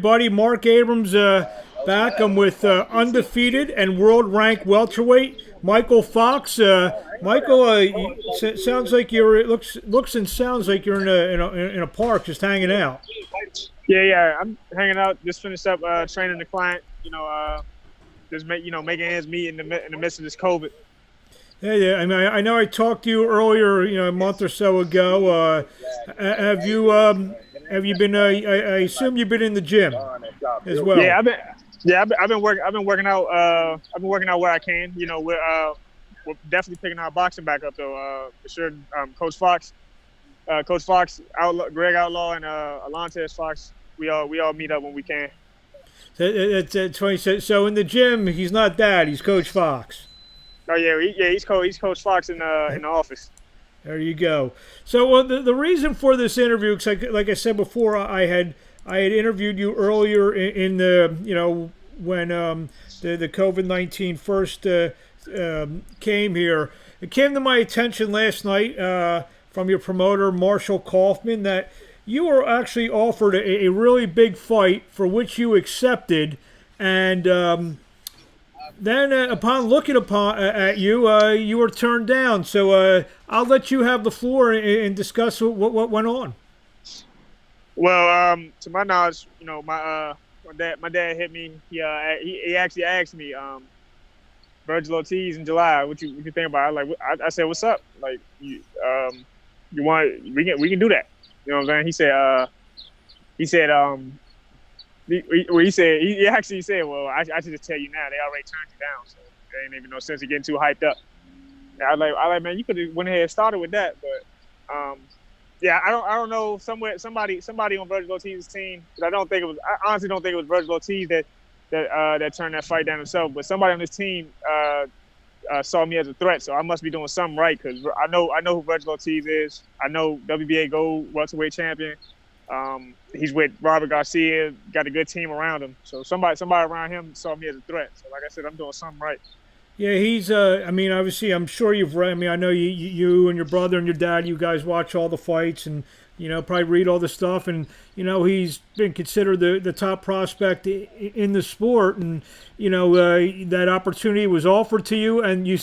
Buddy, Mark Abrams back. I'm with undefeated and world-ranked welterweight Mykal Fox. Mykal, sounds like you're looks and sounds like you're in a park just hanging out. Yeah. I'm hanging out. Just finished up training the client. Just making ends meet in the midst of this COVID. Yeah. I mean, I know I talked to you earlier, a month or so ago. Have you been? I assume you've been in the gym as well. I've been working out. I've been working out where I can. We're definitely picking our boxing back up though. For sure. Coach Fox, Greg Outlaw, and Alontes Fox. We all meet up when we can. That's funny. So in the gym, he's not that. He's Coach Fox. Oh yeah, he's Coach Fox in the office. There you go. So the reason for this interview, because like I said before, I had interviewed you earlier in the when the COVID-19 first came here. It came to my attention last night from your promoter Marshall Kaufman that you were actually offered a really big fight for which you accepted, and then, upon looking at you, you were turned down. So I'll let you have the floor and discuss what went on. Well, to my knowledge, my dad hit me. He actually asked me, Virgil Ortiz in July, what you think about it? I said, what's up? Like you want we can do that. You know what I'm saying? He actually said, well, I should just tell you now, they already turned you down, so there ain't even no sense of getting too hyped up. Yeah, I like, man, you could have went ahead and started with that, but I don't know, somebody on Virgil Ortiz's team, but I honestly don't think it was Virgil Ortiz that turned that fight down himself, but somebody on this team saw me as a threat, so I must be doing something right, because I know who Virgil Ortiz is. I know WBA Gold welterweight champion. He's with Robert Garcia, got a good team around him. So somebody around him saw me as a threat. So like I said, I'm doing something right. Yeah, he's. I mean, obviously, I'm sure you've read. I mean, I know you and your brother and your dad, you guys watch all the fights and probably read all the stuff. And he's been considered the top prospect in the sport. And that opportunity was offered to you, and you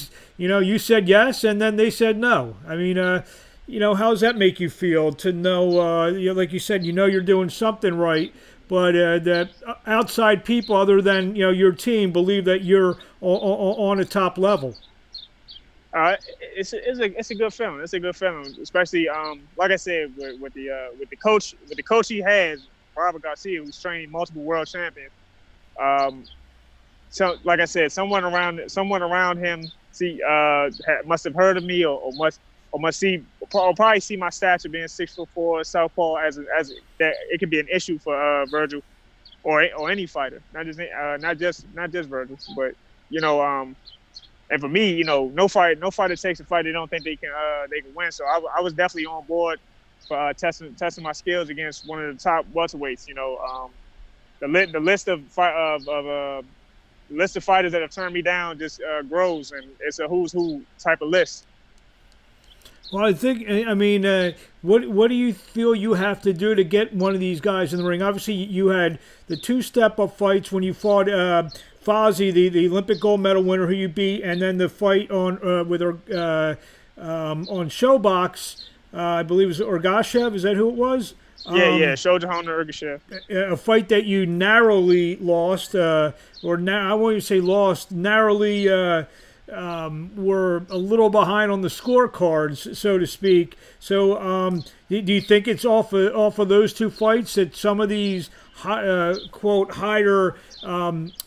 said yes, and then they said no. I mean, how does that make you feel to know, like you said, you're doing something right, but that outside people other than, your team believe that you're on a top level? It's a good feeling. It's a good feeling, especially like I said with the coach he has, Robert Garcia, who's trained multiple world champions. So like I said, someone around him must have heard of me or probably see my stature being 6'4", southpaw as that it could be an issue for Virgil or any fighter, not just Virgil, but and for me, no fighter takes a fight they don't think they can win. So I was definitely on board for testing my skills against one of the top welterweights. The list of fighters that have turned me down just grows, and it's a who's who type of list. Well, what do you feel you have to do to get one of these guys in the ring? Obviously, you had the two step-up fights when you fought Fozzy, the Olympic gold medal winner who you beat, and then the fight on Showbox, I believe it was Orgashev. Is that who it was? Shojahan Urgashev. A fight that you narrowly lost, I won't even say lost, narrowly were a little behind on the scorecards, so to speak. So do you think it's off of those two fights that some of these quote higher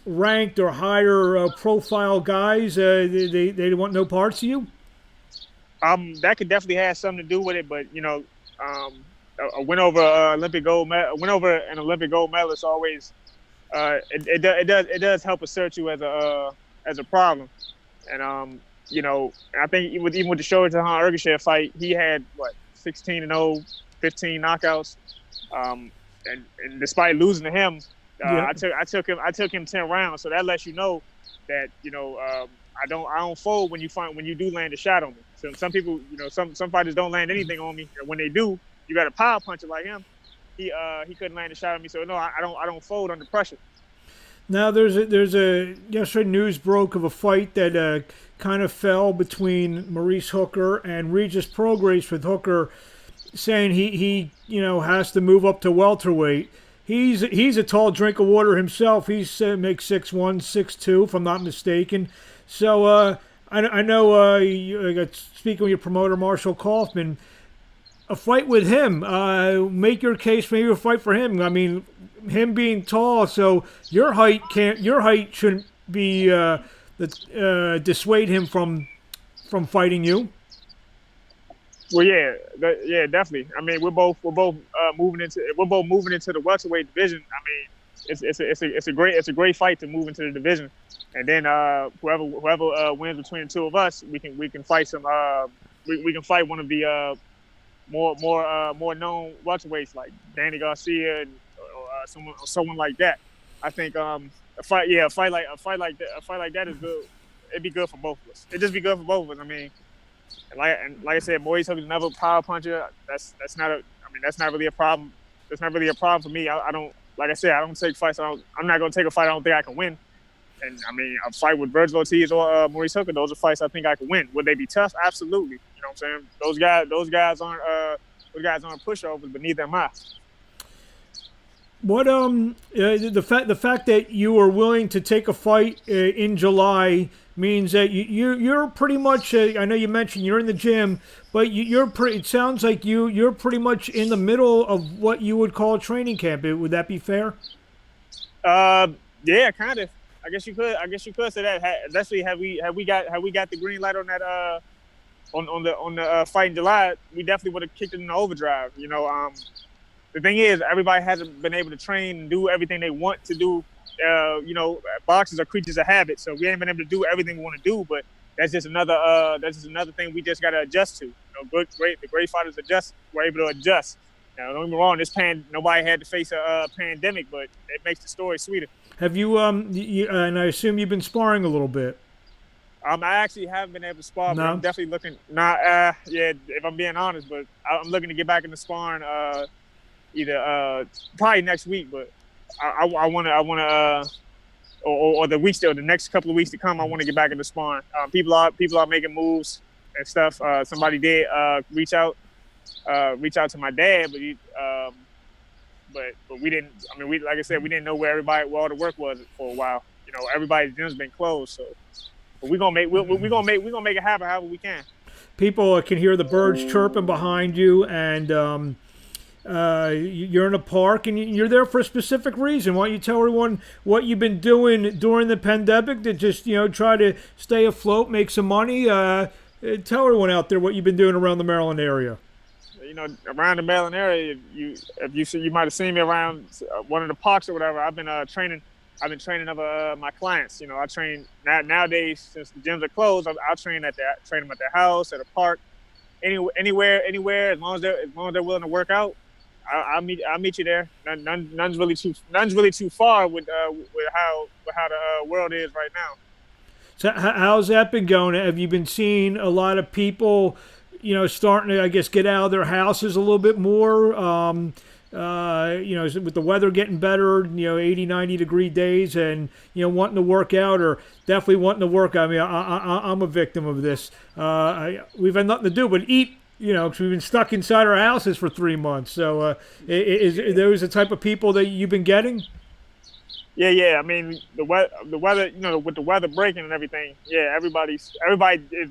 ranked or higher profile guys they want no parts of you? That could definitely have something to do with it, but a win over an Olympic gold medalist always it does help assert you as a problem. And I think even with the Shojahan Urgashev fight, he had 16-0, 15 knockouts, and despite losing to him, I took him 10 rounds. So that lets you know that I don't fold when you do land a shot on me. So some people, some fighters don't land anything on me, and when they do, you got a power puncher like him. he couldn't land a shot on me. So no, I don't fold under pressure. Now there's a yesterday news broke of a fight that kind of fell between Maurice Hooker and Regis Prograis, with Hooker saying he has to move up to welterweight. He's a tall drink of water himself. He's makes 6'1", 6'2", if I'm not mistaken. So I know you got speaking with your promoter Marshall Kaufman. A fight with him, make your case, maybe a fight for him. I mean, him being tall, so your height shouldn't be dissuade him from fighting you. Well, yeah, definitely. I mean, we're both moving into the welterweight division. I mean, it's a great fight to move into the division, and then whoever wins between the two of us, we can fight some. We can fight one of the more known welterweights like Danny Garcia or someone like that. I think a fight like that is good. It'd be good for both of us. It'd just be good for both of us. I mean. And like I said, Maurice Hooker's another power puncher. That's not really a problem. That's not really a problem for me. I don't, like I said, I don't take fights. I'm not going to take a fight I don't think I can win. And I mean, a fight with Virgil Ortiz or Maurice Hooker, those are fights I think I can win. Would they be tough? Absolutely. You know what I'm saying? Those guys aren't pushovers, but neither am I. What the fact that you were willing to take a fight in July means that you're pretty much. I know you mentioned you're in the gym, but you're pretty. It sounds like you're pretty much in the middle of what you would call a training camp. Would that be fair? Yeah, kind of. I guess you could say that. Especially have we got the green light on that on the fight in July, we definitely would have kicked it in the overdrive. You know, the thing is, everybody hasn't been able to train and do everything they want to do. You know, boxers are creatures of habit, so we ain't been able to do everything we want to do. But that's just another thing we just got to adjust to. You know, the great fighters adjust. We're able to adjust. Now, don't get me wrong. Nobody had to face a pandemic, but it makes the story sweeter. Have you and I assume you've been sparring a little bit. I actually haven't been able to spar, but I'm definitely looking. If I'm being honest, but I'm looking to get back into sparring. Either probably next week, but I want to or the next couple of weeks to come. I want to get back into sparring. People are making moves and stuff. Somebody did reach out to my dad, but we didn't. I mean, like I said, we didn't know where all the work was for a while. You know, everybody's gym's been closed, so. But we're gonna make it happen however we can. People can hear the birds chirping behind you, and you're in a park, and you're there for a specific reason. Why don't you tell everyone what you've been doing during the pandemic to just try to stay afloat, make some money? Tell everyone out there what you've been doing around the Maryland area. You know, around the Maryland area, you might have seen me around one of the parks or whatever. I've been training my clients. You know, I train nowadays since the gyms are closed. I'll train them at their house, at a park, anywhere. As long as they're willing to work out, I'll meet you there. None's really too far with how the world is right now. So how's that been going? Have you been seeing a lot of people, starting to, I guess, get out of their houses a little bit more? With the weather getting better, 80, 90 degree days, and wanting to work out, or definitely wanting to work. I mean, I'm a victim of this. We've had nothing to do but eat, because we've been stuck inside our houses for 3 months. So, is those the type of people that you've been getting? Yeah. I mean, the weather, with the weather breaking and everything. Yeah, everybody is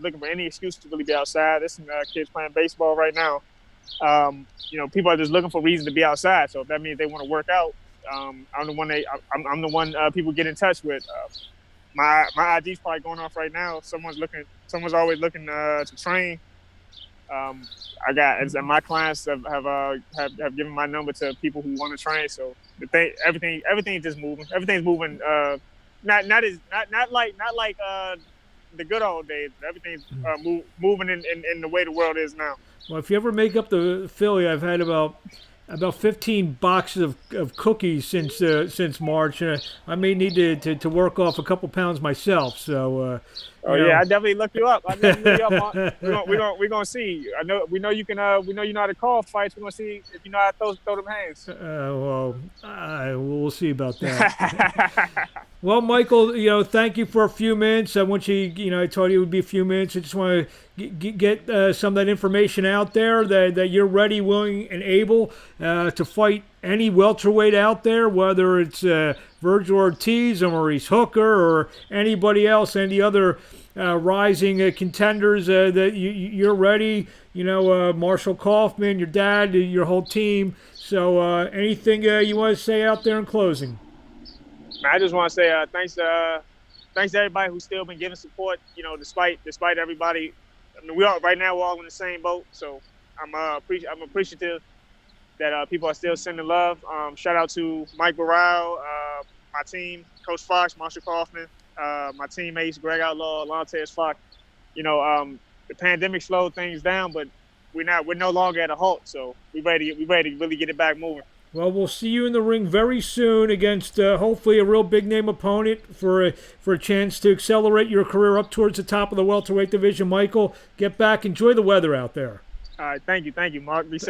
looking for any excuse to really be outside. There's some kids playing baseball right now. People are just looking for reasons to be outside. So if that means they want to work out, I'm the one people get in touch with. My IG's probably going off right now. Someone's always looking to train. My clients have given my number to people who want to train. So everything is just moving. Everything's moving. Not like the good old days. Everything's moving in the way the world is now. Well, if you ever make up to Philly, I've had about about 15 boxes of cookies since March. I may need to work off a couple pounds myself. So. Oh yeah, I definitely look you up. We're gonna see. We know you can. We know you know how to call fights. We're gonna see if you know how to throw them hands. We'll see about that. Well, Mykal, thank you for a few minutes. I want you, I told you it would be a few minutes. I just want to get some of that information out there that you're ready, willing, and able to fight any welterweight out there, whether it's Virgil Ortiz or Maurice Hooker or anybody else, any other rising contenders that you're ready. Marshall Kaufman, your dad, your whole team. So anything you want to say out there in closing? I just want to say thanks to everybody who's still been giving support. Despite everybody. I mean, we're all in the same boat. So I'm appreciative that people are still sending love. Shout out to Mike Burrell, my team, Coach Fox, Marshall Kaufman, my teammates, Greg Outlaw, Lantes Fox. The pandemic slowed things down, but we're no longer at a halt. So we're ready to really get it back moving. Well, we'll see you in the ring very soon against hopefully a real big-name opponent for a chance to accelerate your career up towards the top of the welterweight division. Mykal, get back. Enjoy the weather out there. All right. Thank you, Mark. Be safe.